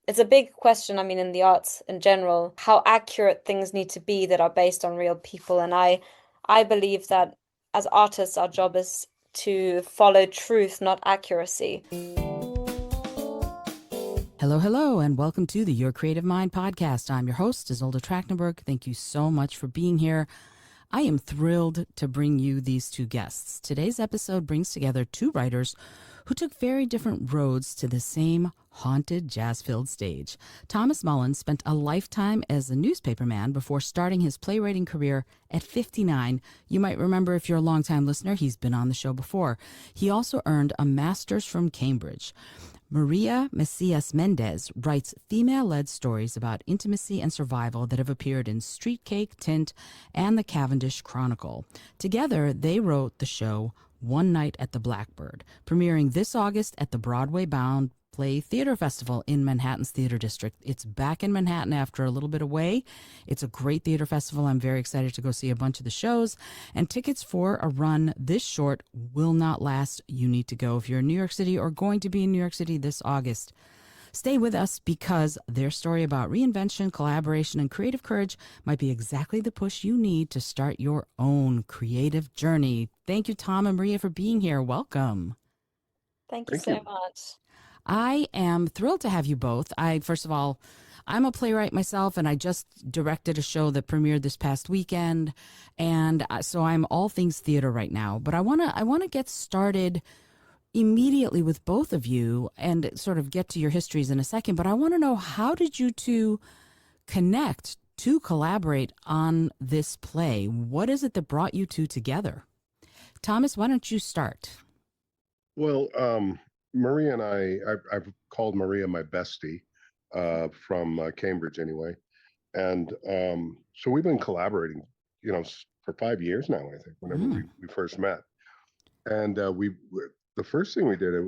it's a big question, I mean, in the arts in general, how accurate things need to be that are based on real people. And I believe that as artists, our job is to follow truth, not accuracy. Hello, hello, and welcome to the Your Creative Mind podcast. I'm your host, Izolda. Thank you so much for being here. I am thrilled to bring you these two guests. Today's episode brings together two writers who took very different roads to the same haunted, jazz-filled stage. Thomas Mullen spent a lifetime as a newspaperman before starting his playwriting career at 59. You might remember, if you're a longtime listener, he's been on the show before. He also earned a master's from Cambridge. Maria Messias Mendes writes female-led stories about intimacy and survival that have appeared in Street Cake, Tint, and the Cavendish Chronicle. Together, they wrote the show One Night at the Blackbird, premiering this August at the Broadway Bound Play Festival in Manhattan's Theater District. It's back in Manhattan after a little bit away. It's a great theater festival. I'm very excited to go see a bunch of the shows. And tickets for a run this short will not last. You need to go if you're in New York City or going to be in New York City this August. Stay with us because their story about reinvention, collaboration, and creative courage might be exactly the push you need to start your own creative journey. Thank you, Tom and Maria, for being here. Welcome. Thank you Thank so you. much. I am thrilled to have you both. First of all, I'm a playwright myself, and I just directed a show that premiered this past weekend, and so I'm all things theater right now. But I wanna get started immediately with both of you, and sort of get to your histories in a second. But I want to know, how did you two connect to collaborate on this play? What is it that brought you two together? Thomas, why don't you start? Well, Maria and I've called Maria my bestie from Cambridge anyway. And so we've been collaborating, for 5 years now, I think, whenever Mm. we first met. And the first thing we did, it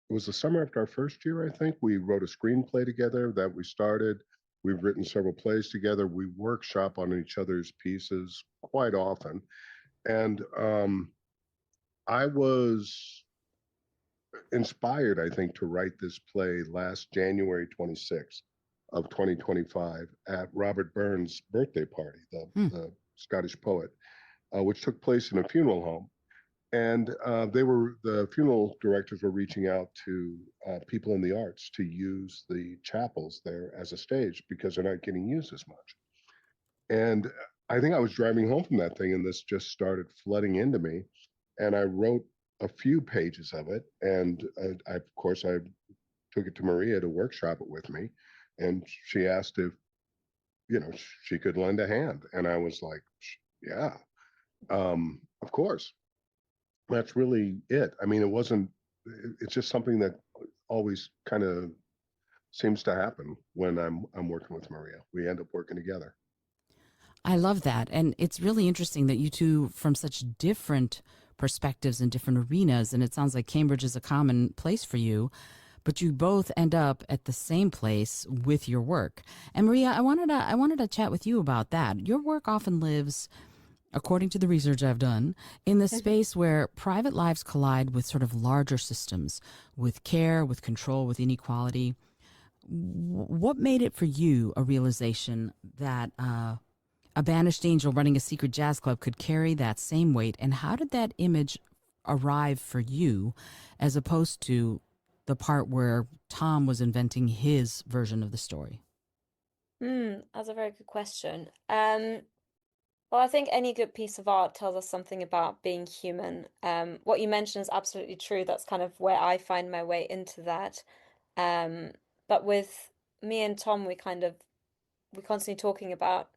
was the summer after our first year, I think. We wrote a screenplay together that we started. We've written several plays together. We workshop on each other's pieces quite often. And I was inspired, I think, to write this play last January 26th of 2025 at Robert Burns' birthday party, Mm. the Scottish poet, which took place in a funeral home. And the funeral directors were reaching out to people in the arts to use the chapels there as a stage because they're not getting used as much. And I think I was driving home from that thing, and this just started flooding into me. And I wrote a few pages of it, and of course, I took it to Maria to workshop it with me, and she asked if she could lend a hand, and I was like, yeah, of course. That's really it. I mean, it wasn't. It's just something that always kind of seems to happen when I'm working with Maria. We end up working together. I love that. And it's really interesting that you two, from such different perspectives and different arenas, and it sounds like Cambridge is a common place for you, but you both end up at the same place with your work. And Maria, I wanted to chat with you about that. Your work often lives, according to the research I've done, in the space where private lives collide with sort of larger systems, with care, with control, with inequality. What made it for you a realization that a banished angel running a secret jazz club could carry that same weight? And how did that image arrive for you, as opposed to the part where Tom was inventing his version of the story? That's a very good question. Well, I think any good piece of art tells us something about being human. What you mentioned is absolutely true. That's kind of where I find my way into that. Um, but with me and Tom, we're constantly talking about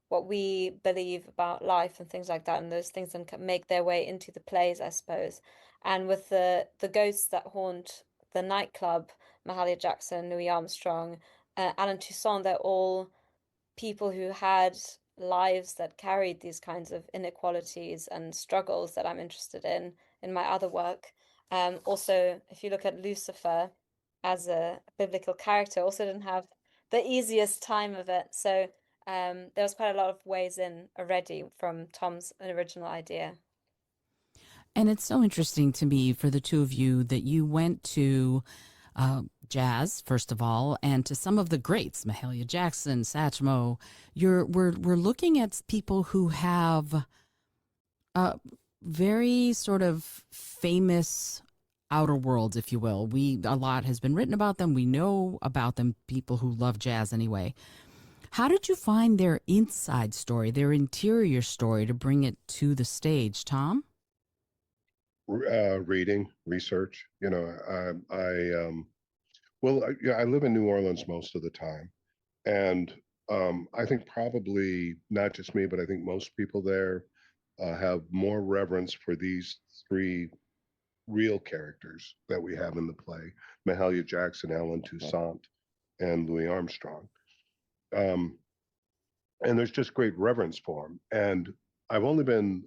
what we believe about life and things like that, and those things then make their way into the plays, I suppose. And with the ghosts that haunt the nightclub, Mahalia Jackson, Louis Armstrong, Alan Toussaint, they're all people who had lives that carried these kinds of inequalities and struggles that I'm interested in my other work. Also, if you look at Lucifer as a biblical character, also didn't have the easiest time of it. So there was quite a lot of ways in already from Tom's original idea. And it's so interesting to me, for the two of you, that you went to jazz, first of all, and to some of the greats, Mahalia Jackson, Satchmo. We're looking at people who have very sort of famous outer worlds, if you will. A lot has been written about them. We know about them, people who love jazz anyway. How did you find their inside story, their interior story, to bring it to the stage, Tom? Reading, research. Yeah, I live in New Orleans most of the time, and I think probably not just me, but I think most people there have more reverence for these three real characters that we have in the play: Mahalia Jackson, Alan Toussaint, and Louis Armstrong. Um, and there's just great reverence for them. And I've only been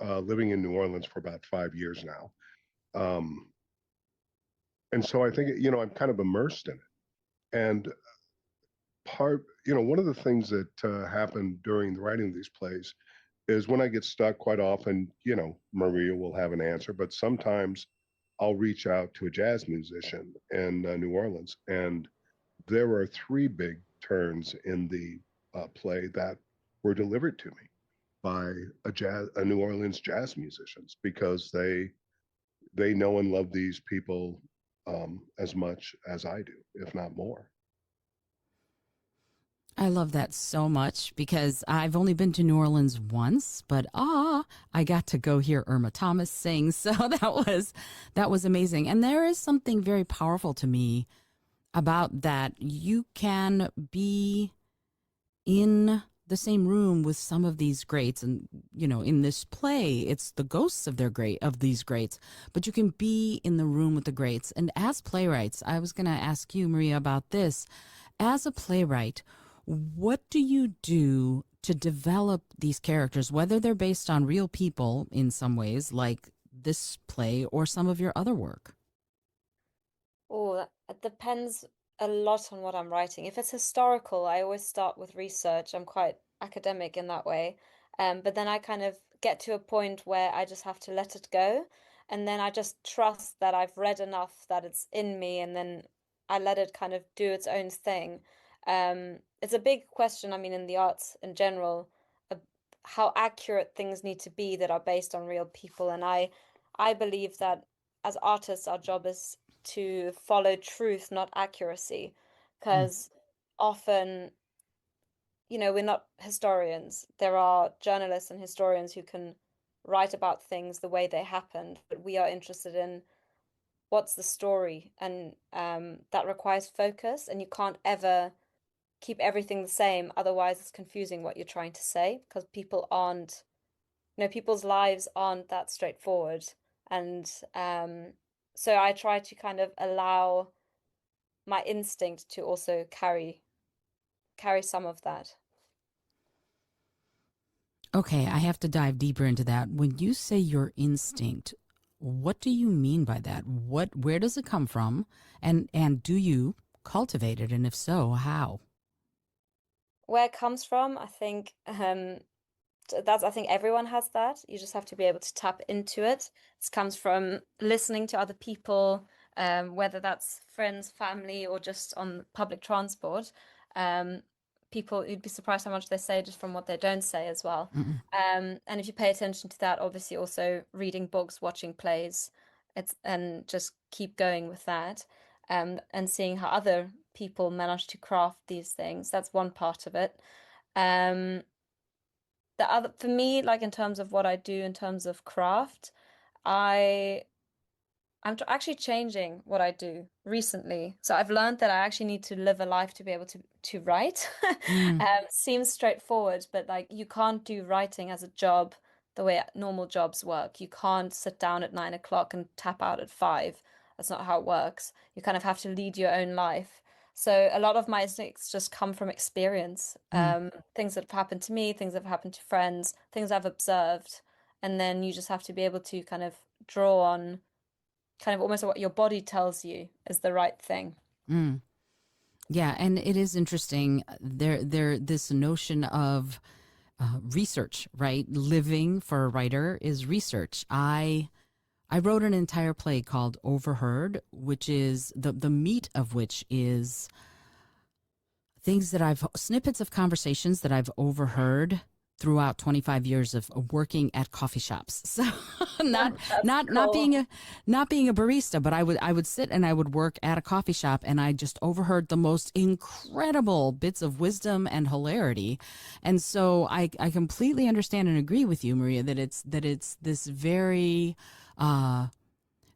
living in New Orleans for about 5 years now. Um, and so I think, I'm kind of immersed in it. And one of the things that happened during the writing of these plays is when I get stuck, quite often, Maria will have an answer, but sometimes I'll reach out to a jazz musician in New Orleans. And there are three big turns in the play that were delivered to me by a New Orleans jazz musicians, because they know and love these people as much as I do, if not more. I love that so much because I've only been to New Orleans once, but I got to go hear Irma Thomas sing, so that was amazing. And there is something very powerful to me about that. You can be in the same room with some of these greats, and in this play it's the ghosts of these greats, but you can be in the room with the greats. And as playwrights, I was going to ask you, Maria, about this. As a playwright, what do you do to develop these characters, whether they're based on real people in some ways, like this play, or some of your other work? Oh, it depends a lot on what I'm writing. If it's historical, I always start with research. I'm quite academic in that way. But then I kind of get to a point where I just have to let it go. And then I just trust that I've read enough that it's in me, and then I let it kind of do its own thing. It's a big question, I mean, in the arts in general, uh, how accurate things need to be that are based on real people. And I believe that as artists, our job is to follow truth, not accuracy, Mm, because often, we're not historians. There are journalists and historians who can write about things the way they happened, but we are interested in what's the story, and that requires focus, and you can't ever keep everything the same, otherwise it's confusing what you're trying to say, because people's lives aren't that straightforward. And so I try to kind of allow my instinct to also carry some of that. okay, I have to dive deeper into that. When you say your instinct, what do you mean by that? Where does it come from? And do you cultivate it? And if so, how? Where it comes from, I think I think everyone has that. You just have to be able to tap into it. It comes from listening to other people, whether that's friends, family, or just on public transport. Um, People, you'd be surprised how much they say just from what they don't say as well. Mm-mm. And if you pay attention to that, obviously also reading books, watching plays, and just keep going with that, and seeing how other people manage to craft these things. That's one part of it. Um, the other, for me, like in terms of what I do in terms of craft, I actually changing what I do recently. So I've learned that I actually need to live a life to be able to write. Mm, Seems straightforward, but like you can't do writing as a job the way normal jobs work. You can't sit down at 9 o'clock and tap out at 5. That's not how it works. You kind of have to lead your own life. So a lot of my instincts just come from experience. mm, Things that have happened to me, things that have happened to friends, things I've observed. And then you just have to be able to kind of draw on kind of almost what your body tells you is the right thing. mm. Yeah, and it is interesting. This notion of research, right? Living for a writer is research. I wrote an entire play called Overheard, which is the meat of which is things that snippets of conversations that I've overheard throughout 25 years of working at coffee shops. So not That's not not cool. being a not being a barista, but I would sit and I would work at a coffee shop, and I just overheard the most incredible bits of wisdom and hilarity. And so I completely understand and agree with you, Maria, that it's this very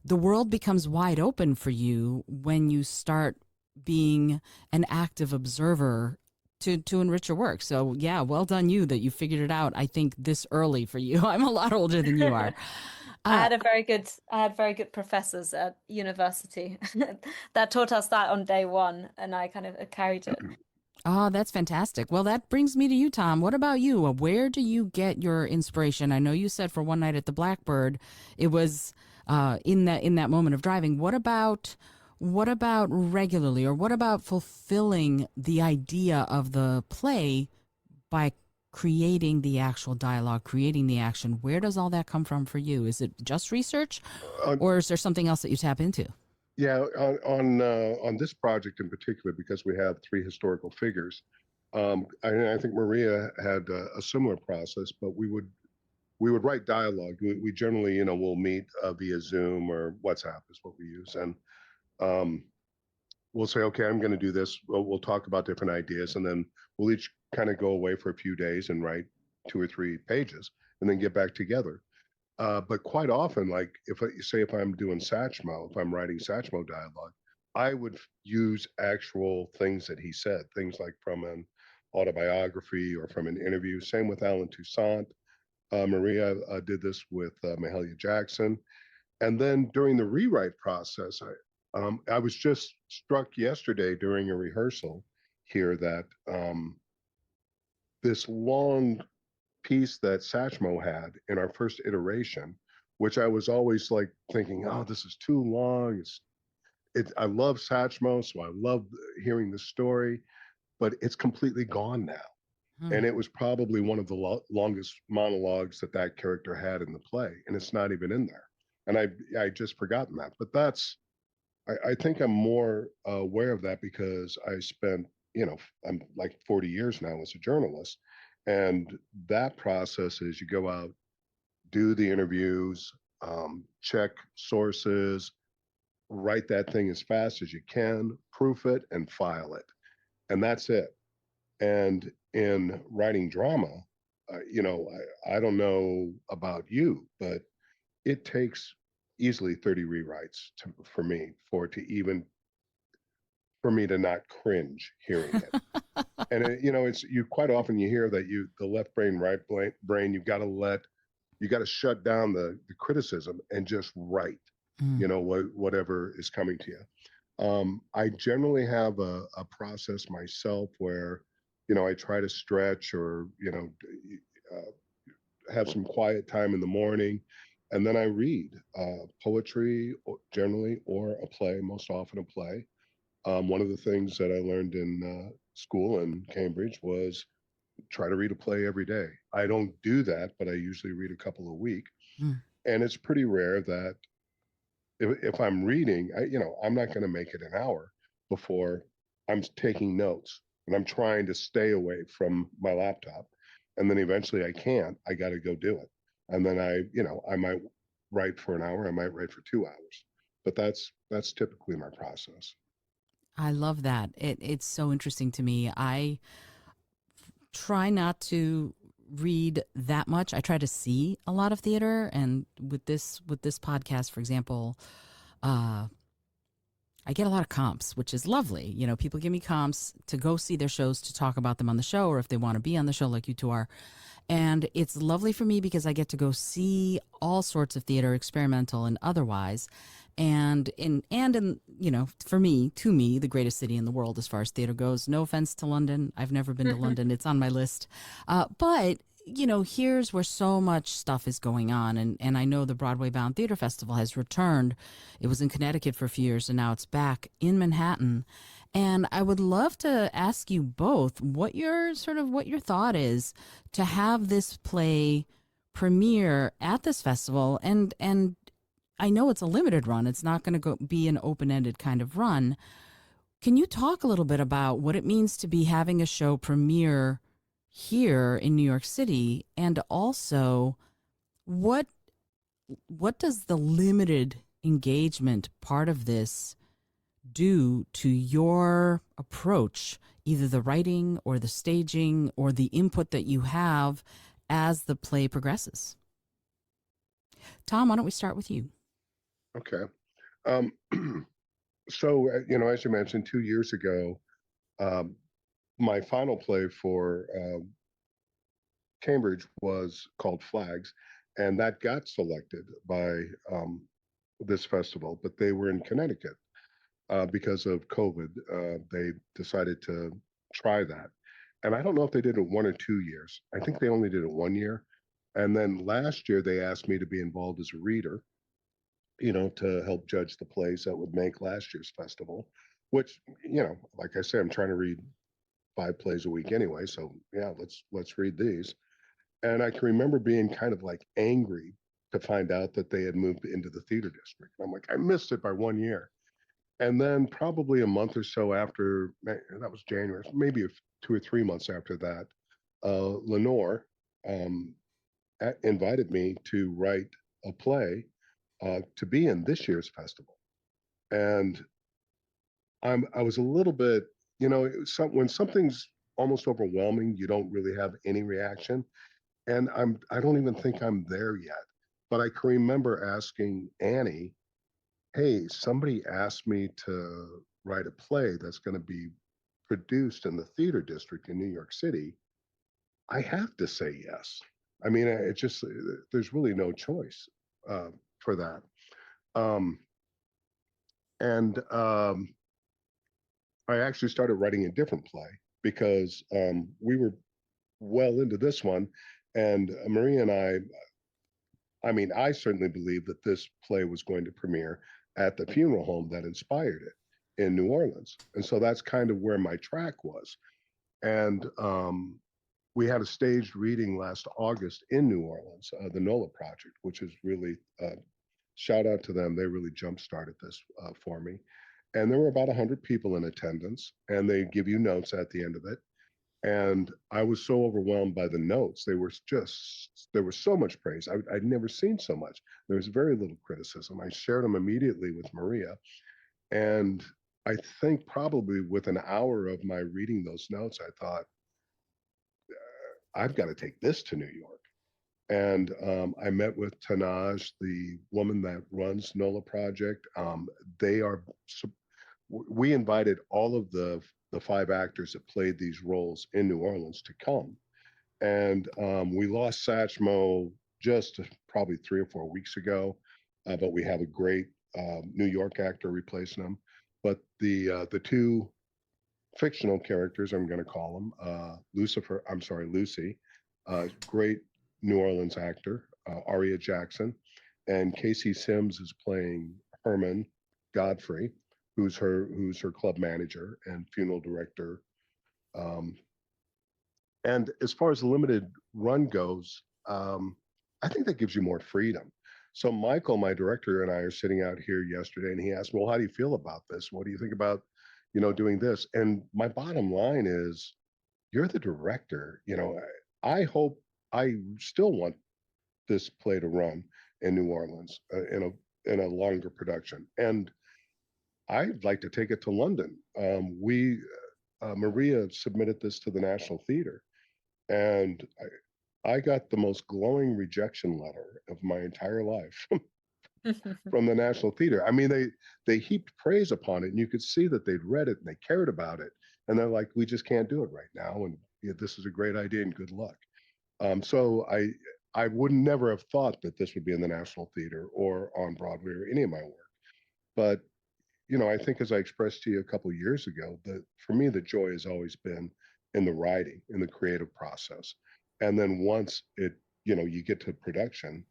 the world becomes wide open for you when you start being an active observer to enrich your work. So yeah, well done you that you figured it out. I think this early for you. I'm a lot older than you are. Uh, I had very good professors at university that taught us that on day one, and I kind of carried it. oh, that's fantastic. Well, that brings me to you, Tom. What about you? Where do you get your inspiration? I know you said for one night at the Blackbird, it was in that moment of driving. What about regularly, or what about fulfilling the idea of the play by creating the actual dialogue, creating the action? Where does all that come from for you? Is it just research, Uh, or is there something else that you tap into? yeah, on this project in particular, because we have three historical figures, I think Maria had a similar process, but we would write dialogue. We generally, we'll meet via Zoom or WhatsApp is what we use, and um, we'll say, okay, I'm going to do this. We'll talk about different ideas, and then we'll each kind of go away for a few days and write 2 or 3 pages, and then get back together. But quite often, like if I'm doing Satchmo, if I'm writing Satchmo dialogue, I would use actual things that he said, things like from an autobiography or from an interview. Same with Alan Toussaint. Maria did this with Mahalia Jackson. And then during the rewrite process, I was just struck yesterday during a rehearsal here that this long piece that Satchmo had in our first iteration, which I was always like thinking, oh, this is too long. I love Satchmo, so I love hearing the story, but it's completely gone now. Hmm. And it was probably one of the longest monologues that character had in the play, and it's not even in there. And I just forgotten that. But I think I'm more aware of that because I spent, I'm like 40 years now as a journalist. And that process is you go out, do the interviews, check sources, write that thing as fast as you can, proof it, and file it. And that's it. And in writing drama, I don't know about you, but it takes easily 30 rewrites for me for me to not cringe hearing it. And it's you quite often you hear that the left brain, right brain, you got to shut down the criticism and just write, Mm. whatever is coming to you. I generally have a process myself where, I try to stretch or, have some quiet time in the morning. And then I read poetry generally, or a play, most often a play. One of the things that I learned in school in Cambridge was try to read a play every day. I don't do that, but I usually read a couple a week. Mm. And it's pretty rare that if I'm reading, I'm not going to make it an hour before I'm taking notes and I'm trying to stay away from my laptop. And then eventually I can't, I got to go do it. And then I might write for an hour, I might write for 2 hours, but that's typically my process. I love that. It's so interesting to me. I try not to read that much. I try to see a lot of theater, and with this podcast, for example, uh, I get a lot of comps, which is lovely. People give me comps to go see their shows, to talk about them on the show, or if they want to be on the show, like you two are. And it's lovely for me because I get to go see all sorts of theater, experimental and otherwise. And for me, to me, the greatest city in the world as far as theater goes. No offense to London. I've never been to London. It's on my list. But here's where so much stuff is going on. And I know the Broadway Bound Theater Festival has returned. It was in Connecticut for a few years, and now it's back in Manhattan. And I would love to ask you both what your thought is to have this play premiere at this festival, and I know it's a limited run. It's not going to go be an open-ended kind of run. Can you talk a little bit about what it means to be having a show premiere here in New York City, and also what what does the limited engagement part of this do to your approach, either the writing or the staging or the input that you have as the play progresses? Tom, why don't we start with you? Okay. Um, so, as you mentioned, 2 years ago, um, my final play for Cambridge was called Flags, and that got selected by this festival, but they were in Connecticut because of COVID. They decided to try that. And I don't know if they did it 1 or 2 years. I think they only did it 1 year. And then last year, they asked me to be involved as a reader, to help judge the plays that would make last year's festival, which, like I say, I'm trying to read 5 plays a week anyway. So yeah, let's read these. And I can remember being kind of like angry to find out that they had moved into the theater district. I'm like, I missed it by 1 year. And then probably a month or so after, that was January, maybe 2 or 3 months after that, Lenore um, invited me to write a play to be in this year's festival. And I was a little bit, when something's almost overwhelming, you don't really have any reaction. And I don't even think I'm there yet. But I can remember asking Annie, hey, somebody asked me to write a play that's going to be produced in the theater district in New York City. I have to say yes. I mean, it just, there's really no choice uh, for that. Um, and I actually started writing a different play because we were well into this one. And Maria and I mean, I certainly believed that this play was going to premiere at the funeral home that inspired it in New Orleans. And so that's kind of where my track was. And we had a staged reading last August in New Orleans, the NOLA Project, which is really, shout out to them. They really jump started this for me. And there were about 100 people in attendance, and they give you notes at the end of it. And I was so overwhelmed by the notes. There was so much praise. I'd never seen so much. There was very little criticism. I shared them immediately with Maria. And I think probably within an hour of my reading those notes, I thought, I've got to take this to New York. And I met with Tanaj, the woman that runs NOLA Project. They are, we invited all of the 5 actors that played these roles in New Orleans to come. And we lost Satchmo just probably 3 or 4 weeks ago, but we have a great New York actor replacing him. But the two fictional characters, I'm going to call them Lucy, great New Orleans actor, Aria Jackson, and Casey Sims is playing Herman Godfrey, who's her club manager and funeral director. Um, and as far as the limited run goes, I think that gives you more freedom. So Michael, my director, and I are sitting out here yesterday, and he asked, "Well, how do you feel about this? What do you think about, doing this?" And my bottom line is, you're the director. I hope I still want this play to run in New Orleans in a longer production, and I'd like to take it to London. We Maria submitted this to the National Theater, and I got the most glowing rejection letter of my entire life from the National Theater. I mean, they heaped praise upon it, and you could see that they'd read it and they cared about it. And they're like, "We just can't do it right now, and this is a great idea, and good luck." So I would never have thought that this would be in the National Theater or on Broadway or any of my work. But I think as I expressed to you a couple of years ago, that for me the joy has always been in the writing, in the creative process. And then once you get to production,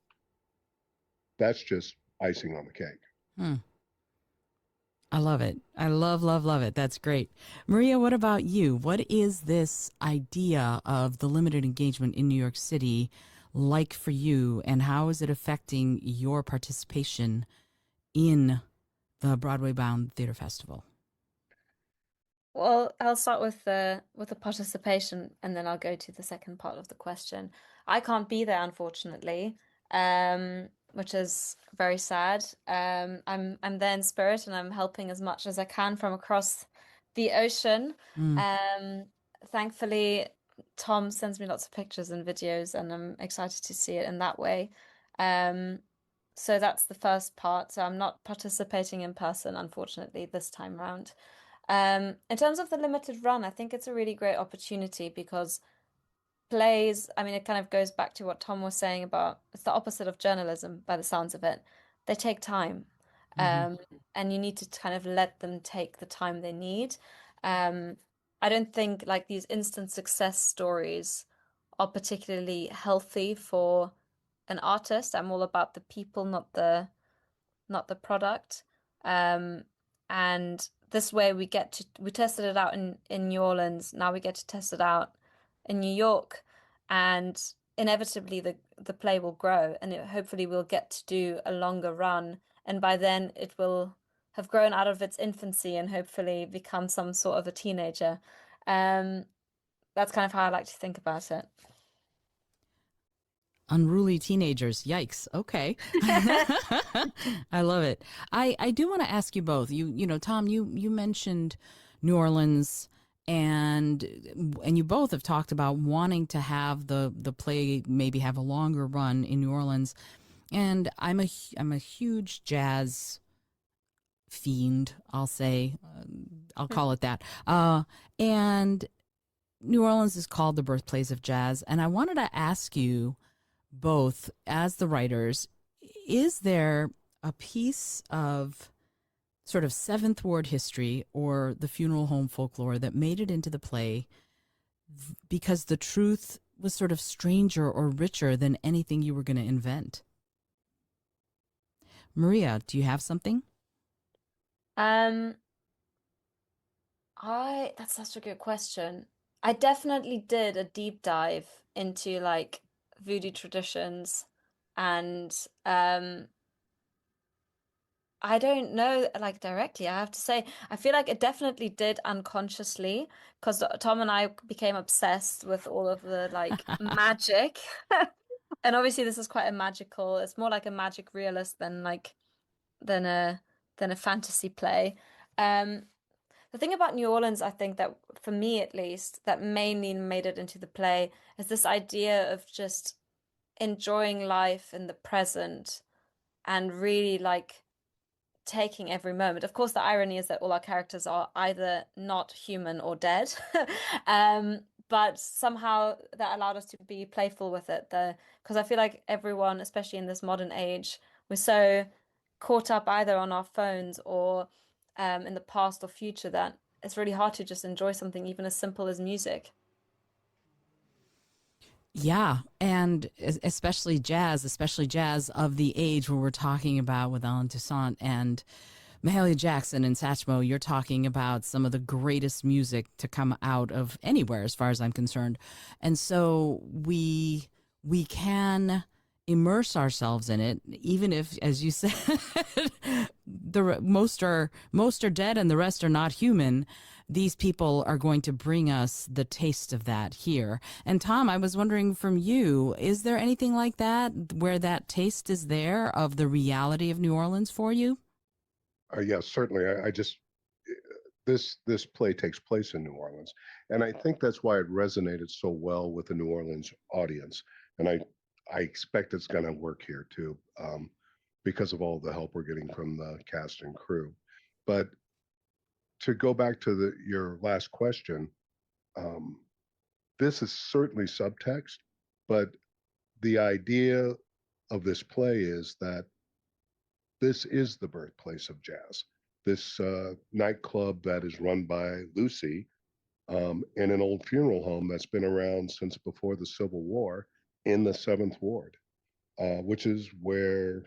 that's just icing on the cake. Hmm. I love it. I love, love, love it. That's great. Maria, what about you? What is this idea of the limited engagement in New York City like for you, and how is it affecting your participation in the Broadway Bound Theater Festival? Well, I'll start with the participation, and then I'll go to the second part of the question. I can't be there, unfortunately, which is very sad. I'm there in spirit, and I'm helping as much as I can from across the ocean. Mm. Um, Thankfully, Tom sends me lots of pictures and videos, and I'm excited to see it in that way. Um, so that's the first part. So I'm not participating in person, unfortunately, this time round. In terms of the limited run, I think it's a really great opportunity because plays, I mean, it kind of goes back to what Tom was saying about it's the opposite of journalism by the sounds of it. They take time, Hmm. um, and you need to kind of let them take the time they need. Um, I don't think like these instant success stories are particularly healthy for an artist. I'm all about the people, not the product. Um, and this way we tested it out in New Orleans. Now we get to test it out in New York, and inevitably the play will grow, and hopefully we'll get to do a longer run, and by then it will have grown out of its infancy and hopefully become some sort of a teenager. Um, that's kind of how I like to think about it. Unruly teenagers. Yikes. Okay. I love it. I do want to ask you both. Tom, you mentioned New Orleans, and you both have talked about wanting to have the play maybe have a longer run in New Orleans. And I'm a huge jazz fiend, I'll say. I'll call it that. And New Orleans is called the birthplace of jazz, and I wanted to ask you both, as the writers, is there a piece of sort of Seventh Ward history or the funeral home folklore that made it into the play because the truth was sort of stranger or richer than anything you were going to invent? Maria, do you have something? Um, I That's such a good question. I definitely did a deep dive into like voodoo traditions and I don't know like directly. I have to say I feel like it definitely did unconsciously because Tom and I became obsessed with all of the like magic. And obviously this is quite a magical, it's more like a magic realist than like than a than a fantasy play. Um the thing about New Orleans, I think that for me at least, that mainly made it into the play is this idea of just enjoying life in the present and really like taking every moment. Of course, the irony is that all our characters are either not human or dead. But somehow that allowed us to be playful with it. Because I feel like everyone, especially in this modern age, we're so caught up either on our phones or in the past or future that it's really hard to just enjoy something even as simple as music. Yeah, and especially jazz of the age where we're talking about with Alan Toussaint and Mahalia Jackson and Satchmo, you're talking about some of the greatest music to come out of anywhere, as far as I'm concerned. And so we can immerse ourselves in it, even if, as you said, most are dead and the rest are not human. These people are going to bring us the taste of that here. And Tom, I was wondering from you, is there anything like that where that taste is there of the reality of New Orleans for you? Yes, certainly. I just this play takes place in New Orleans, and I think that's why it resonated so well with the New Orleans audience. And I expect it's going to work here too, because of all the help we're getting from the cast and crew. But to go back to your last question, um, this is certainly subtext, but the idea of this play is that this is the birthplace of jazz. This nightclub that is run by Lucy in an old funeral home that's been around since before the Civil War in the Seventh Ward, which is where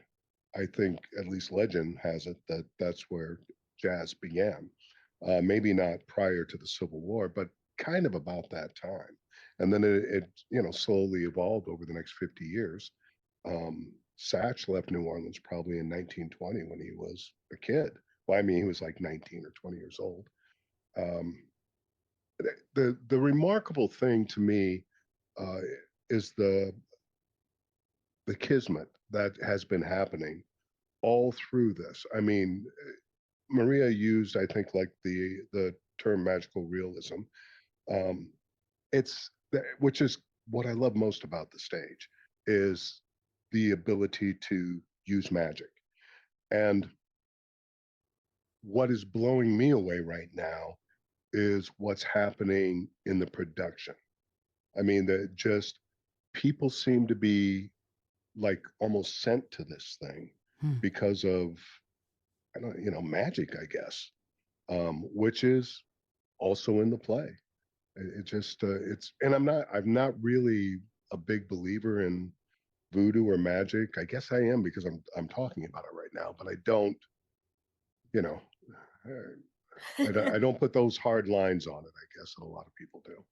I think, at least legend has it, that that's where jazz began. Maybe not prior to the Civil War, but kind of about that time. And then it slowly evolved over the next 50 years. Satch left New Orleans probably in 1920 when he was a kid. Well, I mean, he was like 19 or 20 years old. Um, the remarkable thing to me uh, is the kismet that has been happening all through this. I mean, Maria used, I think, like the term magical realism. Um, it's which is what I love most about the stage is the ability to use magic. And what is blowing me away right now is what's happening in the production. I mean, that just people seem to be like almost sent to this thing Hmm. because of I don't magic, I guess, which is also in the play. It just it's and I'm not really a big believer in voodoo or magic. I guess I am because I'm talking about it right now, but I don't you know I don't put those hard lines on it. I guess that a lot of people do.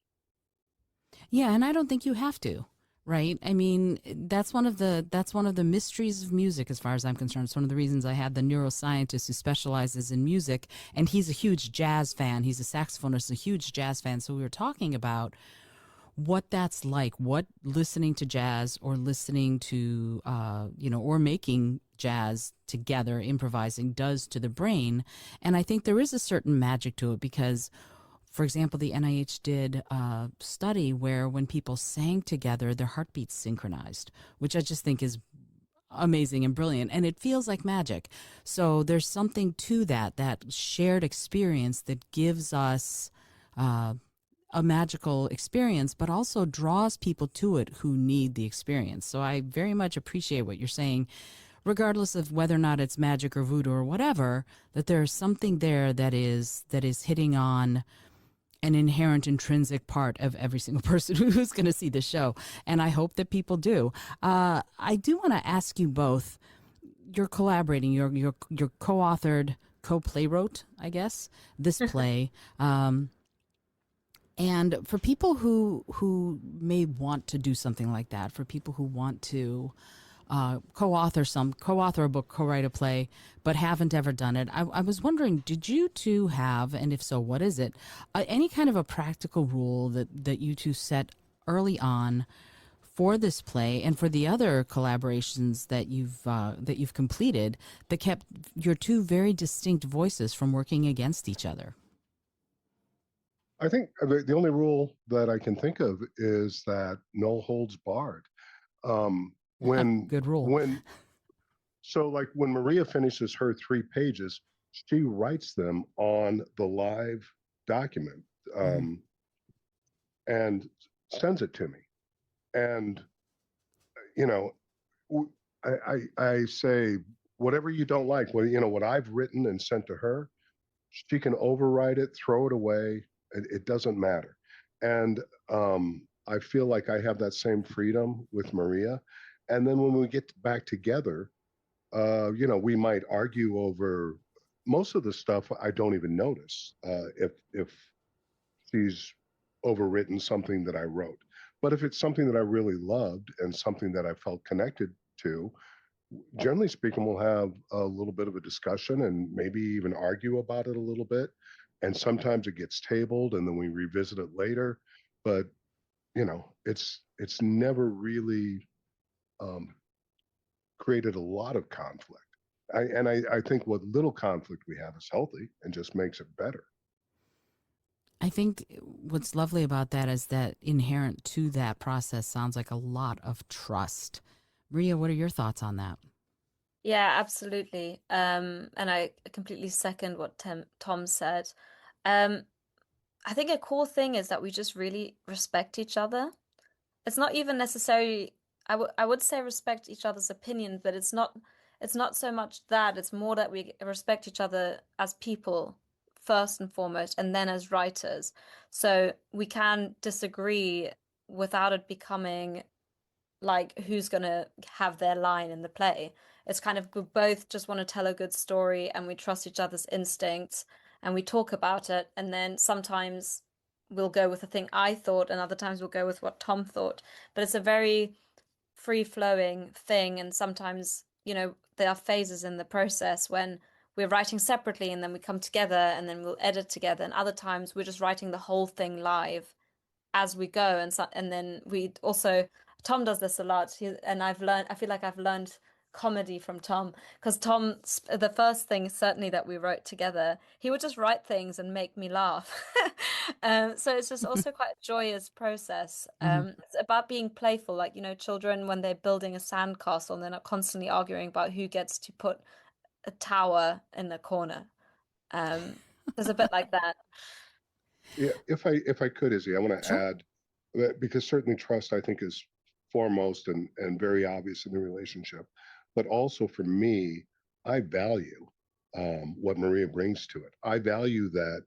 Yeah, and I don't think you have to, right? I mean, that's one of the mysteries of music as far as I'm concerned. It's one of the reasons I had the neuroscientist who specializes in music, and he's a huge jazz fan. He's a saxophonist, a huge jazz fan. So we were talking about what that's like, what listening to jazz or listening to or making jazz together, improvising does to the brain. And I think there is a certain magic to it because, for example, the NIH did a study where when people sang together, their heartbeats synchronized, which I just think is amazing and brilliant. And it feels like magic. So there's something to that shared experience that gives us uh, a magical experience, but also draws people to it who need the experience. So I very much appreciate what you're saying, regardless of whether or not it's magic or voodoo or whatever, that there's something there that is hitting on an inherent intrinsic part of every single person who's going to see the show. And I hope that people do. I do want to ask you both, you're collaborating, you're co-authored, co-playwrote, I guess, this play. And for people who may want to do something like that, for people who want to co-author a book, co-write a play, but haven't ever done it, I was wondering, did you two have, and if so, what is it, any kind of a practical rule that you two set early on for this play and for the other collaborations that you've completed that kept your two very distinct voices from working against each other? I think the only rule that I can think of is that no holds barred. When Good rule. so like when Maria finishes her 3 pages, she writes them on the live document Mm-hmm. um, and sends it to me. And you know, I say whatever you don't like. Well, what I've written and sent to her, she can overwrite it, throw it away. It doesn't matter. And I feel like I have that same freedom with Maria. And then when we get back together, we might argue over most of the stuff. I don't even notice if she's overwritten something that I wrote. But if it's something that I really loved and something that I felt connected to, generally speaking, we'll have a little bit of a discussion and maybe even argue about it a little bit. And sometimes it gets tabled and then we revisit it later. But it's never really um, created a lot of conflict. I think what little conflict we have is healthy and just makes it better. I think what's lovely about that is that inherent to that process sounds like a lot of trust. Maria, what are your thoughts on that? Yeah, absolutely. And I completely second what Tom said. Um, I think a cool thing is that we just really respect each other. It's not even necessarily, I would say respect each other's opinion, but it's not so much that, it's more that we respect each other as people first and foremost, and then as writers. So we can disagree without it becoming like who's gonna have their line in the play. It's kind of we both just want to tell a good story and we trust each other's instincts and we talk about it, and then sometimes we'll go with the thing I thought, and other times we'll go with what Tom thought. But it's a very free-flowing thing, and sometimes, there are phases in the process when we're writing separately and then we come together and then we'll edit together, and other times we're just writing the whole thing live as we go, and then we also Tom does this a lot. And I feel like I've learned comedy from Tom, because the first thing certainly that we wrote together, he would just write things and make me laugh. So it's just also quite a joyous process. Mhm. It's about being playful, like, children when they're building a sandcastle and they're not constantly arguing about who gets to put a tower in the corner. There's a bit like that. Yeah, if I could, Izzy, I want to Sure. add that, because certainly trust, I think, is foremost and very obvious in the relationship, but also for me, I value what Maria brings to it. I value that.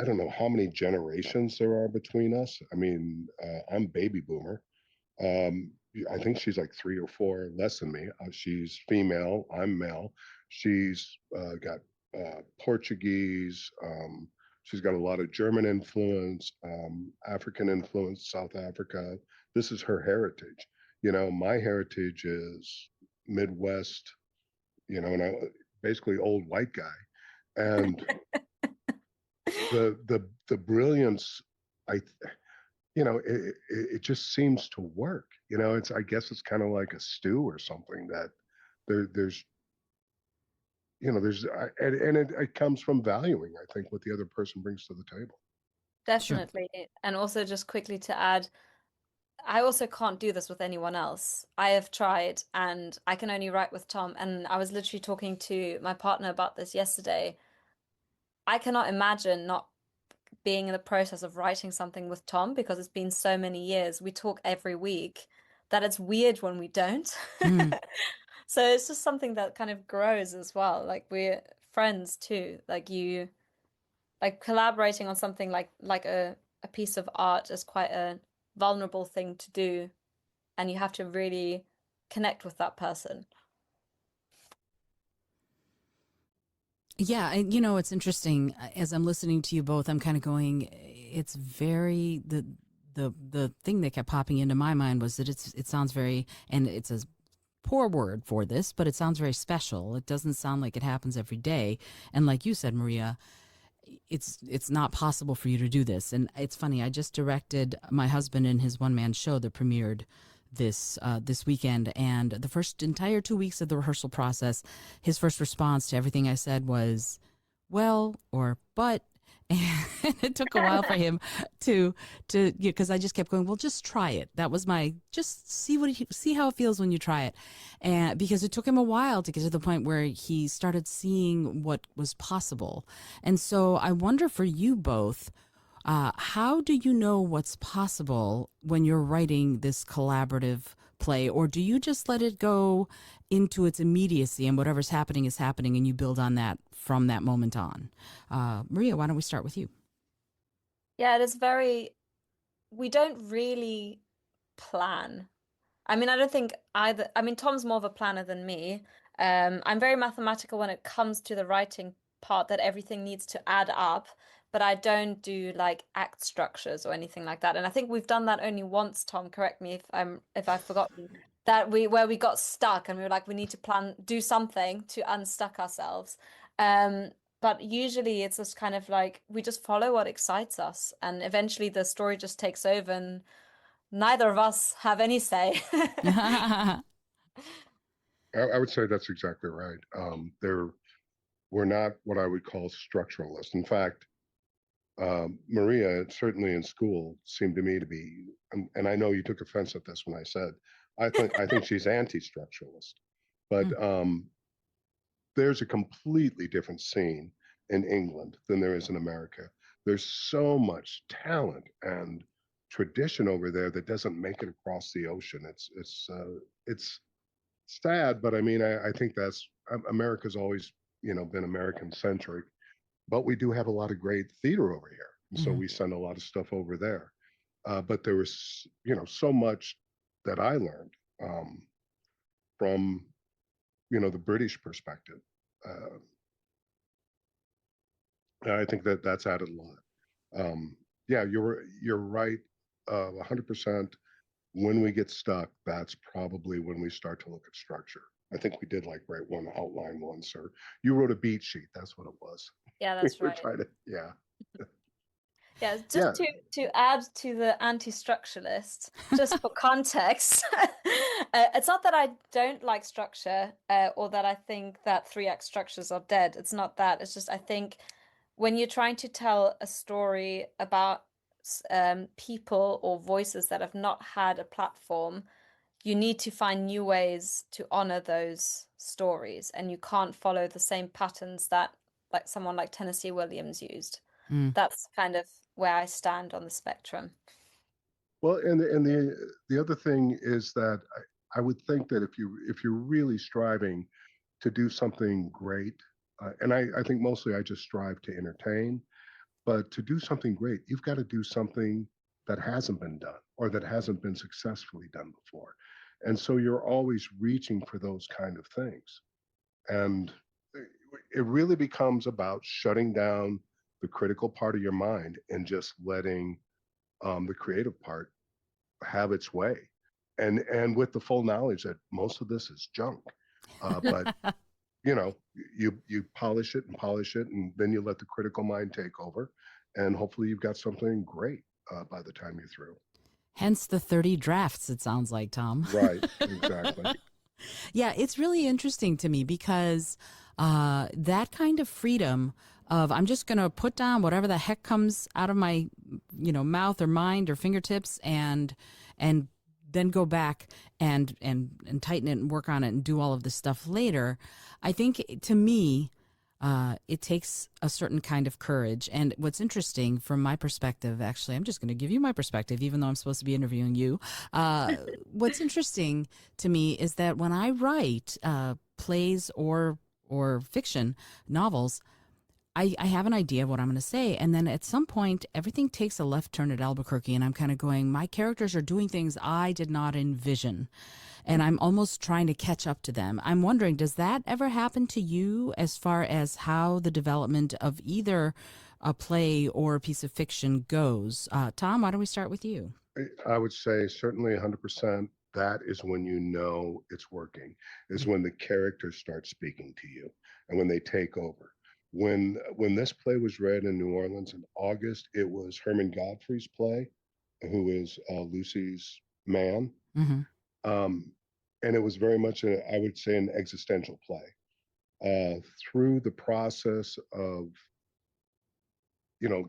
I don't know how many generations there are between us. I mean, I'm baby boomer. Um, I think she's like 3 or 4 less than me. She's female. I'm male. She's got Portuguese. She's got a lot of German influence, African influence, South Africa. This is her heritage. My heritage is Midwest. And I basically old white guy. And the brilliance, I it just seems to work. I guess it's kind of like a stew or something that there's and it comes from valuing, I think, what the other person brings to the table. Sure. Definitely. And also, just quickly to add, I also can't do this with anyone else. I have tried and I can only write with Tom. And I was literally talking to my partner about this yesterday. I cannot imagine not being in the process of writing something with Tom, because it's been so many years. We talk every week that it's weird when we don't. Mm. So it's just something that kind of grows as well. Like, we're friends too. Like collaborating on something like a piece of art is quite a vulnerable thing to do, and you have to really connect with that person. Yeah, and it's interesting. As I'm listening to you both, I'm kind of going. It's very the thing that kept popping into my mind was that it sounds very, and it's a poor word for this, but it sounds very special. It doesn't sound like it happens every day. And like you said, Maria, it's not possible for you to do this. And it's funny. I just directed my husband in his one man show that premiered this weekend, and the first entire 2 weeks of the rehearsal process, his first response to everything I said was, "Well," or "But." And it took a while for him to because I just kept going, well, just try it. That was my just see how it feels when you try it, and because it took him a while to get to the point where he started seeing what was possible. And so I wonder for you both, how do you know what's possible when you're writing this collaborative play, or do you just let it go into its immediacy and whatever's happening is happening and you build on that from that moment on? Maria, why don't we start with you? Yeah, we don't really plan. I mean, I don't think either. I mean, Tom's more of a planner than me. I'm very mathematical when it comes to the writing part, that everything needs to add up, but I don't do like act structures or anything like that. And I think we've done that only once, Tom, correct me if I've forgotten, that where we got stuck and we were like, we need to do something to unstuck ourselves. Um, but usually it's just kind of like we just follow what excites us, and eventually the story just takes over and neither of us have any say. I would say that's exactly right. We're not what I would call structuralists. In fact, Maria, certainly in school, seemed to me to be, and I know you took offense at this when I said, I think she's anti-structuralist, but Mm, there's a completely different scene in England than there is in America. There's so much talent and tradition over there that doesn't make it across the ocean. It's sad, but I mean, I think that's America's always been American centric, but we do have a lot of great theater over here, and so mhm. we send a lot of stuff over there. But there was so much that I learned from the British perspective. Uh, I think that that's added a lot. yeah, you're right, 100%. When we get stuck, that's probably when we start to look at structure. I think we did like write one outline once, or you wrote a beat sheet. That's what it was. Yeah, We that's were right. trying to, yeah, Yeah, just yeah. to add to the anti-structuralist, just for context, it's not that I don't like structure, or that I think that three-act structures are dead. It's not that. It's just I think when you're trying to tell a story about people or voices that have not had a platform, you need to find new ways to honor those stories, and you can't follow the same patterns that like someone like Tennessee Williams used. Mm. That's kind of where I stand on the spectrum. Well, and the other thing is that I would think that if you're really striving to do something great, and I think mostly I just strive to entertain, but to do something great, you've got to do something that hasn't been done or that hasn't been successfully done before. And so you're always reaching for those kind of things. And it really becomes about shutting down the critical part of your mind and just letting the creative part have its way. And with the full knowledge that most of this is junk. But you know, you polish it, and then you let the critical mind take over, and hopefully you've got something great by the time you're through. Hence the 30 drafts, it sounds like, Tom. Right, exactly. Yeah, it's really interesting to me because that kind of freedom of I'm just going to put down whatever the heck comes out of my, mouth or mind or fingertips and then go back and tighten it and work on it and do all of this stuff later. I think to me, it takes a certain kind of courage. And what's interesting from my perspective, actually, I'm just going to give you my perspective, even though I'm supposed to be interviewing you. What's interesting to me is that when I write plays or fiction novels, I have an idea of what I'm going to say. And then at some point, everything takes a left turn at Albuquerque. And I'm kind of going, my characters are doing things I did not envision. And I'm almost trying to catch up to them. I'm wondering, does that ever happen to you as far as how the development of either a play or a piece of fiction goes? Tom, why don't we start with you? I would say certainly 100%. That is when you know it's working, is when the characters start speaking to you and when they take over. When this play was read in New Orleans in August, it was Herman Godfrey's play, who is Lucy's man. Mm-hmm. Um, and it was very much, I would say, an existential play. Through the process of,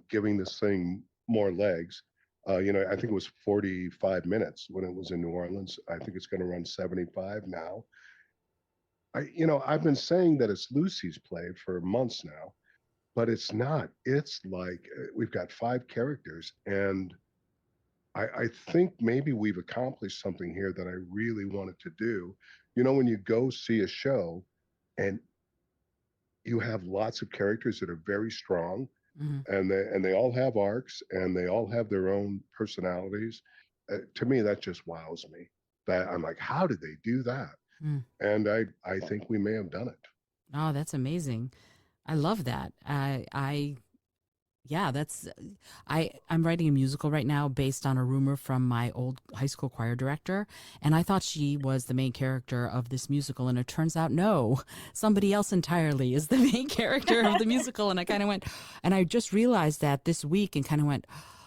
giving this thing more legs, I think it was 45 minutes when it was in New Orleans. I think it's going to run 75 now. I've been saying that it's Lucy's play for months now, but it's not. It's like we've got five characters, and I think maybe we've accomplished something here that I really wanted to do. When you go see a show and you have lots of characters that are very strong, Mm-hmm. and they all have arcs and they all have their own personalities. To me, that just wows me. That I'm like, how did they do that? Mm. And I think we may have done it. Oh, that's amazing. I love that. Yeah, I'm writing a musical right now based on a rumor from my old high school choir director, and I thought she was the main character of this musical, and it turns out no, somebody else entirely is the main character of the musical. And I kind of went, and I just realized that this week and kind of went,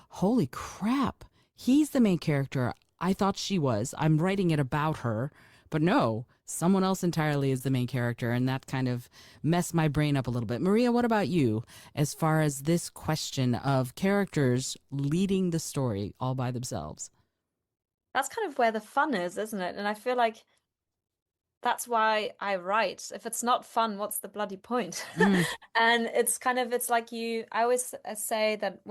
holy crap, he's the main character. I thought she was. I'm writing it about her, but no, someone else entirely is the main character, and that kind of messed my brain up a little bit. Maria, what about you as far as this question of characters leading the story all by themselves? That's kind of where the fun is, isn't it? And I feel like that's why I write. If it's not fun, what's the bloody point? Mm, And it's like I always say that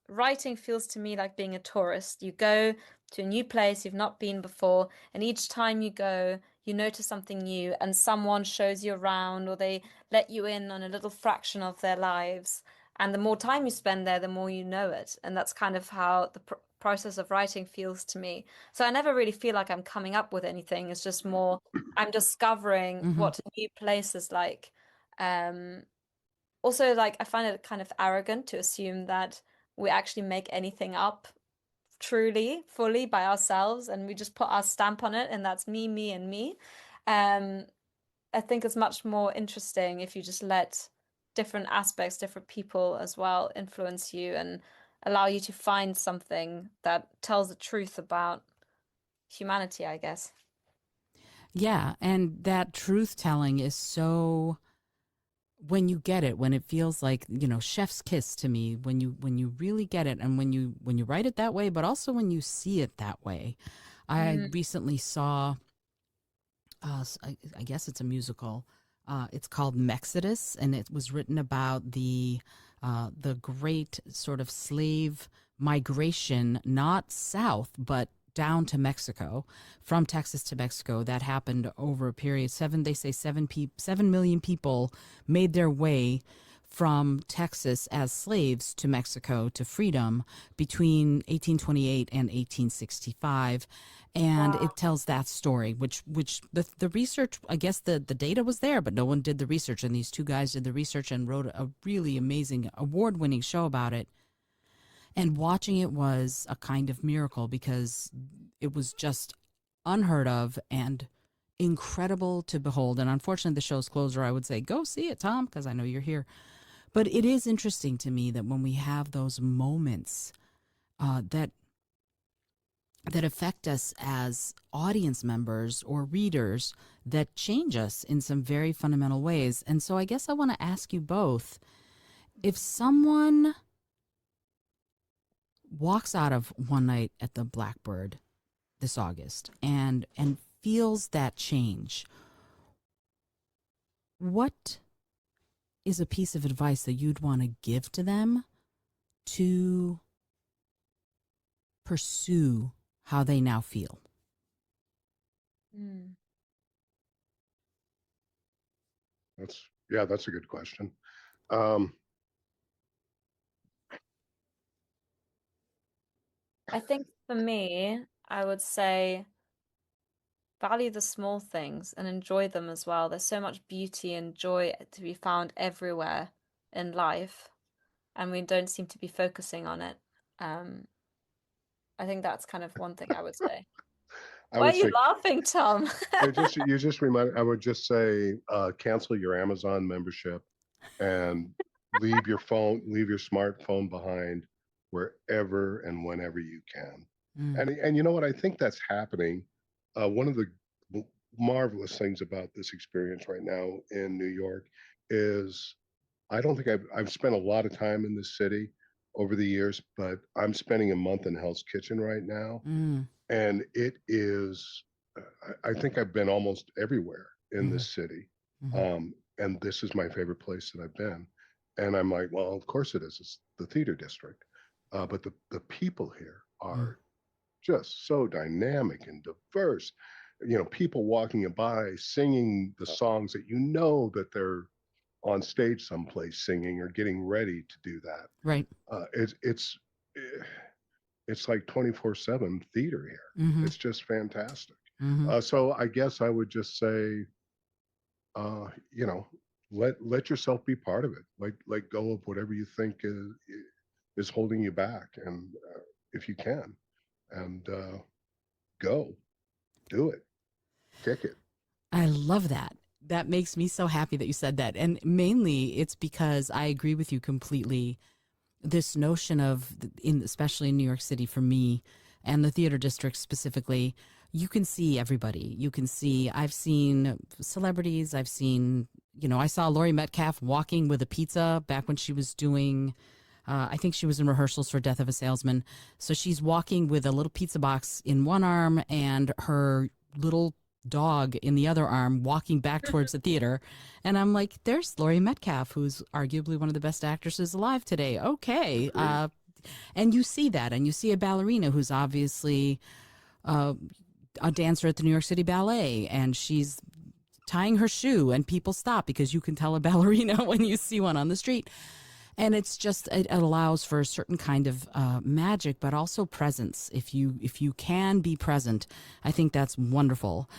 writing feels to me like being a tourist. You go to a new place you've not been before, and each time you go, you notice something new, and someone shows you around, or they let you in on a little fraction of their lives. And the more time you spend there, the more you know it. And that's kind of how the process of writing feels to me. So I never really feel like I'm coming up with anything. It's just more I'm discovering hmm. what a new place is like. Um, Also, like I find it kind of arrogant to assume that we actually make anything up truly, fully by ourselves, and we just put our stamp on it, and that's me, me, and me. Um, I think it's much more interesting if you just let different aspects, different people as well influence you and allow you to find something that tells the truth about humanity, I guess. Yeah, and that truth telling is so, when you get it, when it feels like, chef's kiss to me, when you really get it, and when you write it that way, but also when you see it that way. I Mm. recently saw, I guess it's a musical. It's called Mexodus, and it was written about the great sort of slave migration, not south, but down to Mexico, from Texas to Mexico. That happened over a period. They say 7 million people made their way from Texas as slaves to Mexico to freedom between 1828 and 1865. And Wow. it tells that story, which the research, I guess the data was there, but no one did the research. And these two guys did the research and wrote a really amazing award-winning show about it. And watching it was a kind of miracle because it was just unheard of and incredible to behold. And unfortunately, the show's closed, or I would say, go see it, Tom, because I know you're here. But it is interesting to me that when we have those moments that affect us as audience members or readers, that change us in some very fundamental ways. And so I guess I want to ask you both, if someone walks out of One Night at the Blackbird this August and feels that change, what is a piece of advice that you'd want to give to them to pursue how they now feel? Mm. That's a good question. Um, I think for me, I would say value the small things and enjoy them as well. There's so much beauty and joy to be found everywhere in life, and we don't seem to be focusing on it. Um, I think that's kind of one thing I would say. I Why are would you say laughing, Tom? you just remind. I would just say cancel your Amazon membership and leave your smartphone behind wherever and whenever you can. Mm, And you know what? I think that's happening. One of the marvelous things about this experience right now in New York is I don't think I've spent a lot of time in this city over the years, but I'm spending a month in Hell's Kitchen right now, mm, and it is. I think I've been almost everywhere in mm, this city, mm, and this is my favorite place that I've been. And I'm like, well, of course it is. It's the theater district, but the people here mm. are just so dynamic and diverse. People walking by singing the songs that that they're on stage someplace singing or getting ready to do that. Right. Eh, it's like 24/7 theater here. Mm-hmm. It's just fantastic. Mm-hmm. So I guess I would just say, uh, you know, let yourself be part of it. Let go of whatever you think is holding you back, and if you can, and go do it, kick it. I love that. That makes me so happy that you said that. And mainly it's because I agree with you completely. This notion of, especially in New York City for me and the theater district specifically, you can see everybody. I've seen celebrities. I saw Laurie Metcalf walking with a pizza back when she was doing, I think she was in rehearsals for Death of a Salesman. So she's walking with a little pizza box in one arm and her little dog in the other arm, walking back towards the theater. And I'm like, there's Laurie Metcalf, who's arguably one of the best actresses alive today. Okay. Agreed. And you see that, and you see a ballerina who's obviously uh, a dancer at the New York City Ballet, and she's tying her shoe, and people stop because you can tell a ballerina when you see one on the street. And it allows for a certain kind of magic, but also presence. If you can be present, I think that's wonderful.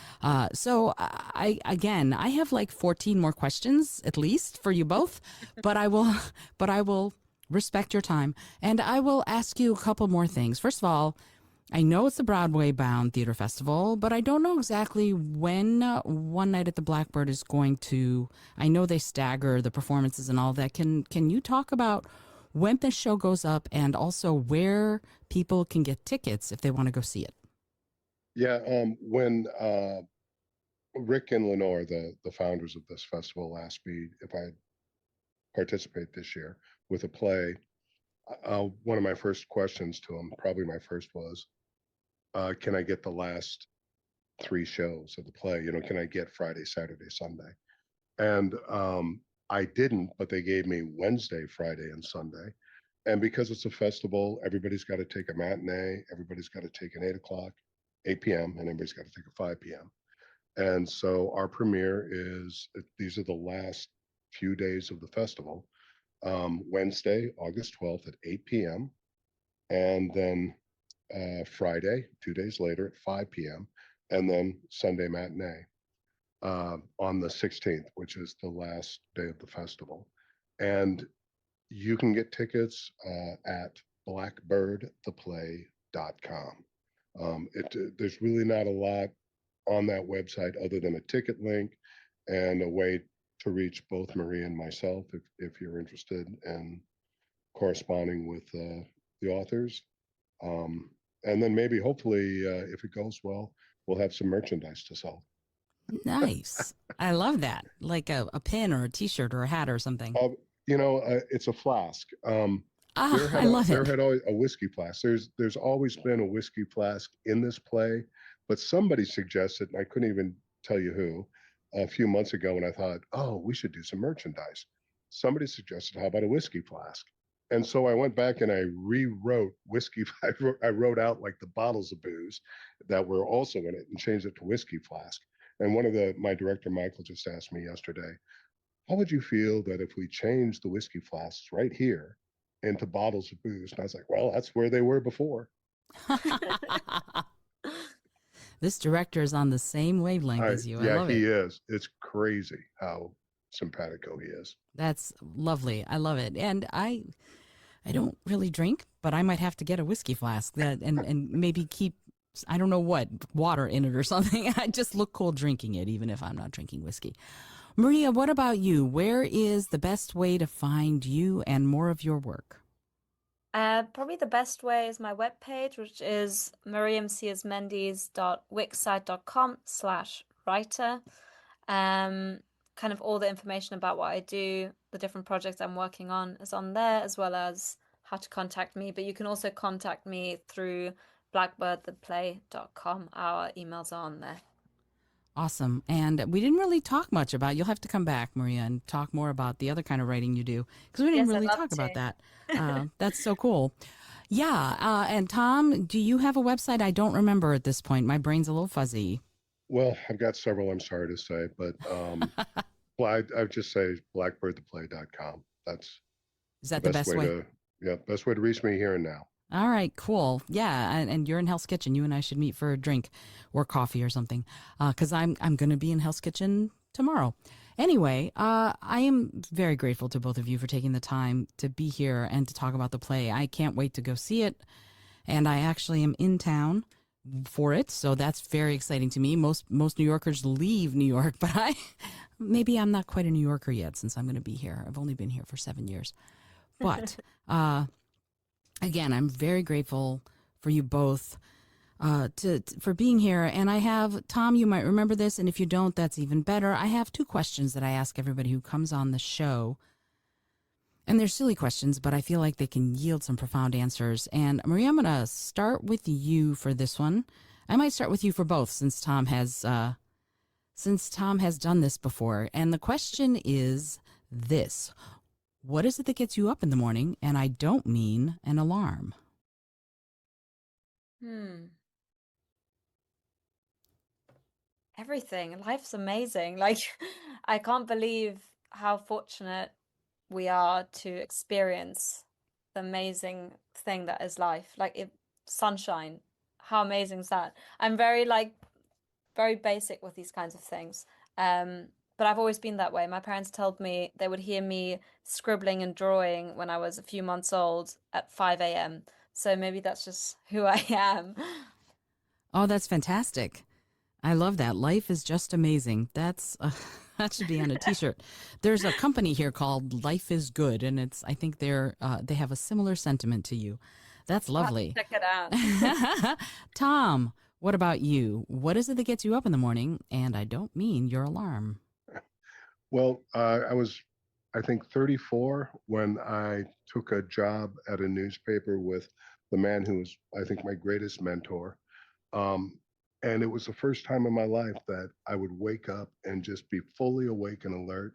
So I have like 14 more questions at least for you both, but I will respect your time. And I will ask you a couple more things. First of all, I know it's the Broadway Bound Theater Festival, but I don't know exactly when One Night at the Blackbird is going to. I know they stagger the performances and all that. Can you talk about when the show goes up and also where people can get tickets if they want to go see it? Yeah, when Rick and Lenore, the founders of this festival, asked me if I'd participate this year with a play, one of my first questions to them, probably my first, was, can I get the last three shows of the play? You know, can I get Friday, Saturday, Sunday? And I didn't, but they gave me Wednesday, Friday, and Sunday. And because it's a festival, everybody's got to take a matinee, everybody's got to take an 8 o'clock, 8 p.m., and everybody's got to take a 5 p.m. And so our premiere is, these are the last few days of the festival. Wednesday, August 12th at 8 p.m. And then Friday, 2 days later at 5 p.m. And then Sunday matinee on the 16th, which is the last day of the festival. And you can get tickets at blackbirdtheplay.com. There's really not a lot on that website other than a ticket link and a way to reach both Maria and myself if you're interested in corresponding with the authors. And then maybe, hopefully, if it goes well, we'll have some merchandise to sell. Nice. I love that. Like a pin or a t-shirt or a hat or something. It's a flask. I love There it. had always a whiskey flask. There's always been a whiskey flask in this play, but somebody suggested, and I couldn't even tell you who, a few months ago, when I thought, oh, we should do some merchandise. Somebody suggested, how about a whiskey flask? And so I went back and I rewrote whiskey. I wrote out like the bottles of booze that were also in it and changed it to whiskey flask. And my director, Michael, just asked me yesterday, how would you feel that if we changed the whiskey flasks right here into bottles of booze? And I was like, well, that's where they were before. This director is on the same wavelength as you. I Yeah, love he it. is. It's crazy how simpatico he is. That's lovely. I love it. And I don't really drink, but I might have to get a whiskey flask that and maybe keep, I don't know what, water in it or something. I just look cool drinking it, even if I'm not drinking whiskey. Maria, what about you? Where is the best way to find you and more of your work? Probably the best way is my webpage, which is mariamciasmendes.wixsite.com/writer. Kind of all the information about what I do, the different projects I'm working on is on there, as well as how to contact me. But you can also contact me through blackbirdtheplay.com. Our emails are on there. Awesome. And we didn't really talk much about, you'll have to come back, Maria, and talk more about the other kind of writing you do, because we didn't Yes, I'd really love talk about to. that. That's so cool. Yeah. And Tom, do you have a website? I don't remember at this point. My brain's a little fuzzy. Well, I've got several, I'm sorry to say, but well, I would just say blackbirdtheplay.com. That's Is the that the best best way way? to, yeah, best way to reach me here and now. All right, cool. Yeah, and you're in Hell's Kitchen. You and I should meet for a drink or coffee or something, because I'm going to be in Hell's Kitchen tomorrow. Anyway, I am very grateful to both of you for taking the time to be here and to talk about the play. I can't wait to go see it, and I actually am in town for it, so that's very exciting to me. Most New Yorkers leave New York, but maybe I'm not quite a New Yorker yet since I'm going to be here. I've only been here for 7 years, but. Again, I'm very grateful for you both for being here. And I have, Tom, you might remember this, and if you don't, that's even better. I have two questions that I ask everybody who comes on the show. And they're silly questions, but I feel like they can yield some profound answers. And Maria, I'm going to start with you for this one. I might start with you for both since Tom has done this before. And the question is this. What is it that gets you up in the morning? And I don't mean an alarm. Everything. Life's amazing. Like, I can't believe how fortunate we are to experience the amazing thing that is life. Like, sunshine. How amazing is that? I'm very basic with these kinds of things. but I've always been that way. My parents told me they would hear me scribbling and drawing when I was a few months old at 5 a.m. So maybe that's just who I am. Oh, that's fantastic. I love that. Life is just amazing. That's that should be on a T-shirt. There's a company here called Life is Good, and I think they have a similar sentiment to you. That's I'll have to lovely. check it out. Tom, what about you? What is it that gets you up in the morning? And I don't mean your alarm. Well, I was, I think, 34 when I took a job at a newspaper with the man who was, I think, my greatest mentor. Um, and it was the first time in my life that I would wake up and just be fully awake and alert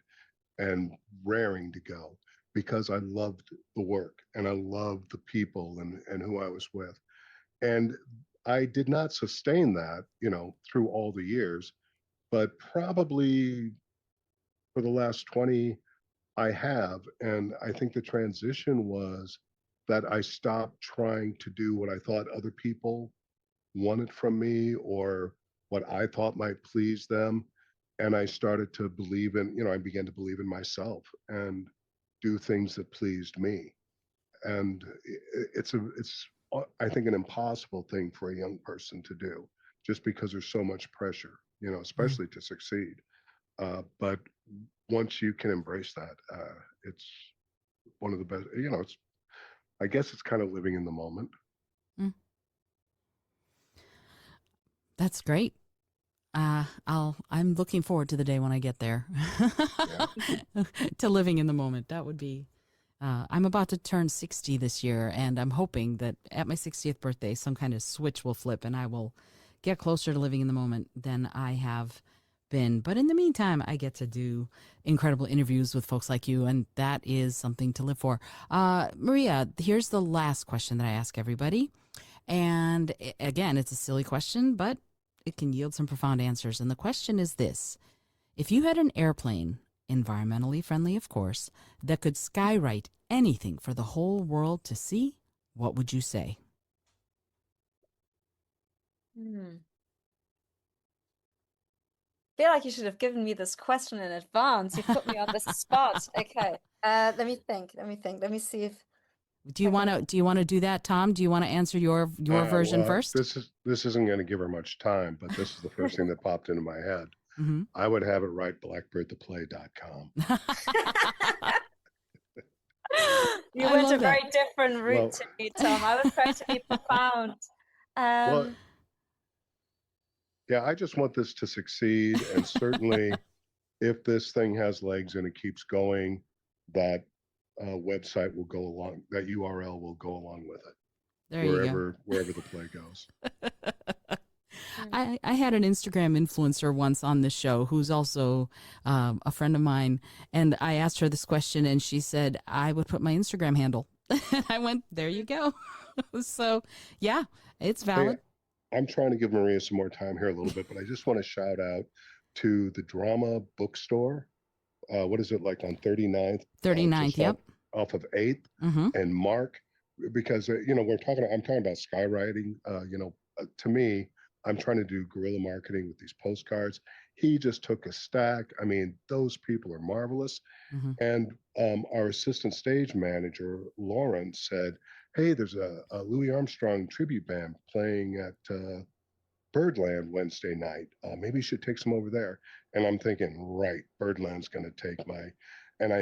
and raring to go because I loved the work and I loved the people and who I was with. And I did not sustain that, through all the years, but probably for the last 20, I have. And I think the transition was that I stopped trying to do what I thought other people wanted from me or what I thought might please them. And I started to believe in, I began to believe in myself and do things that pleased me. And I think, an impossible thing for a young person to do just because there's so much pressure, Mm. especially to succeed. But once you can embrace that, it's one of the best, I guess it's kind of living in the moment. Mm. That's great. I'm looking forward to the day when I get there. Yeah. To living in the moment. That would be I'm about to turn 60 this year, and I'm hoping that at my 60th birthday, some kind of switch will flip and I will get closer to living in the moment than I have been. But in the meantime, I get to do incredible interviews with folks like you, and that is something to live for. Maria, here's the last question that I ask everybody. And again, it's a silly question, but it can yield some profound answers. And the question is this: if you had an airplane, environmentally friendly, of course, that could skywrite anything for the whole world to see, what would you say? Hmm. Feel like you should have given me this question in advance. You've put me on the spot. Okay. Let me think. Let me think. Let me see if I can. Do you want to do that, Tom? Do you want to answer your version Well, first? this isn't going to give her much time, but this is the first thing that popped into my head. Mm-hmm. I would have it write blackbirdtheplay.com. You I went a love that. very different route Well, to me, Tom. I was trying to be profound. well, Um, yeah, I just want this to succeed, and certainly, if this thing has legs and it keeps going, that website will go along. That URL will go along with it, There you go. wherever the play goes. hmm. I had an Instagram influencer once on this show who's also a friend of mine. And I asked her this question and she said, I would put my Instagram handle. I went, there you go. So, yeah, it's Hey, valid. I'm trying to give Maria some more time here a little bit, but I just want to shout out to the Drama Bookstore. What is it like on 39th, 39th. just Yep. off of 8th, Mm-hmm. and Mark, because I'm talking about skywriting. To me, I'm trying to do guerrilla marketing with these postcards. He just took a stack. I mean, those people are marvelous. Mm-hmm. And our assistant stage manager, Lauren, said, "Hey, there's a Louis Armstrong tribute band playing at Birdland Wednesday night. Maybe you should take some over there." And I'm thinking, right, Birdland's going to take my. And I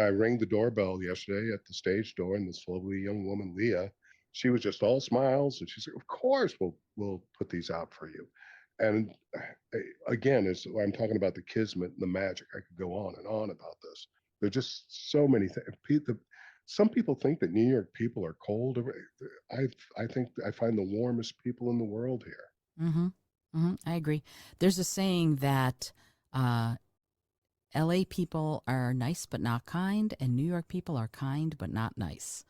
rang the doorbell yesterday at the stage door, and this lovely young woman, Leah, she was just all smiles, and she said, "Of course, we'll put these out for you." And again, as I'm talking about the kismet and the magic, I could go on and on about this. There's just so many things. Some people think that New York people are cold. I think I find the warmest people in the world here. Mm-hmm. Mm-hmm. I agree. There's a saying that uh, LA people are nice but not kind, and New York people are kind but not nice.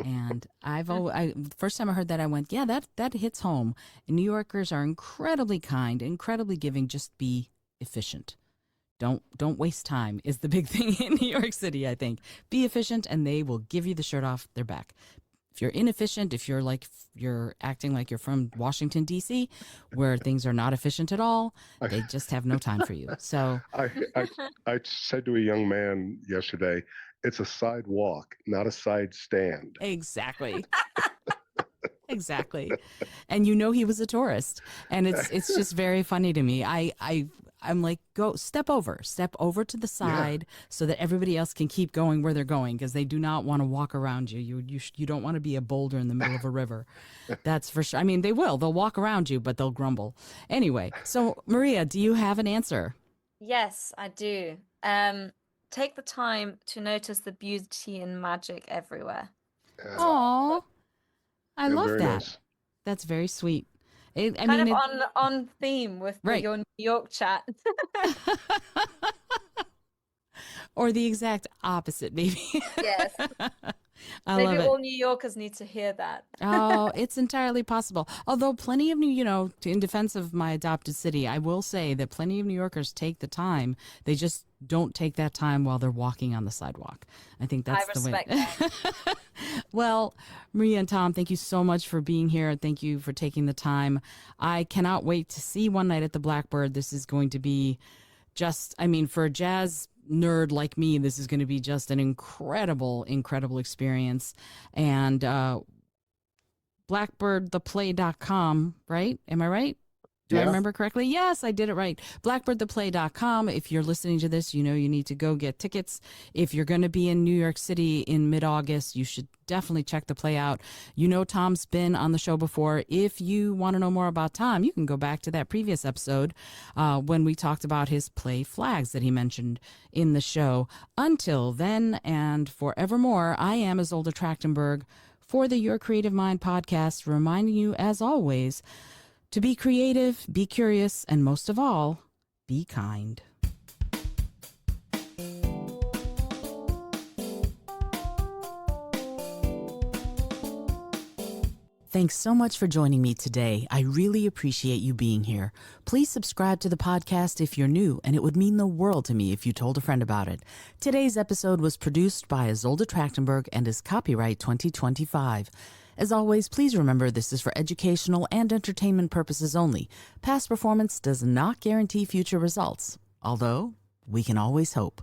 And the first time I heard that, I went, yeah, that hits home. And New Yorkers are incredibly kind, incredibly giving. Just be efficient. Don't waste time is the big thing in New York City. I think be efficient, and they will give you the shirt off their back. If you're inefficient, if you're acting like you're from Washington, D.C., where things are not efficient at all, they just have no time for you. So I, I, I said to a young man yesterday, it's a sidewalk, not a side stand. exactly. Exactly. And he was a tourist. And it's just very funny to me. I'm like, go step over to the Yeah. side so that everybody else can keep going where they're going, because they do not want to walk around you. You don't want to be a boulder in the middle of a river. That's for sure. I mean, they'll walk around you, but they'll grumble. Anyway, so Maria, do you have an answer? Yes, I do. Take the time to notice the beauty and magic everywhere. That's what Oh, I yeah, love very that. nice. That's very sweet. I kind mean, of on theme with right. your New York chat. Or the exact opposite, maybe. Yes. I Maybe love it. all New Yorkers need to hear that. Oh, it's entirely possible. Although plenty of in defense of my adopted city, I will say that plenty of New Yorkers take the time. They just don't take that time while they're walking on the sidewalk. I think I that's the way. respect that. Well, Maria and Tom, thank you so much for being here. Thank you for taking the time. I cannot wait to see One Night at the Blackbird. This is going to be for a jazz nerd like me, this is going to be just an incredible, incredible experience. And blackbirdtheplay.com, right? Am I right? Do I Yeah. remember correctly? Yes, I did it right. Blackbirdtheplay.com. If you're listening to this, you need to go get tickets. If you're going to be in New York City in mid-August, you should definitely check the play out. Tom's been on the show before. If you want to know more about Tom, you can go back to that previous episode when we talked about his play Flags that he mentioned in the show. Until then and forevermore, I am Izolda Trachtenberg for the Your Creative Mind podcast, reminding you, as always, to be creative, be curious, and most of all, be kind. Thanks so much for joining me today. I really appreciate you being here. Please subscribe to the podcast if you're new, and it would mean the world to me if you told a friend about it. Today's episode was produced by Izolda Trachtenberg and is copyright 2025. As always, please remember this is for educational and entertainment purposes only. Past performance does not guarantee future results, although we can always hope.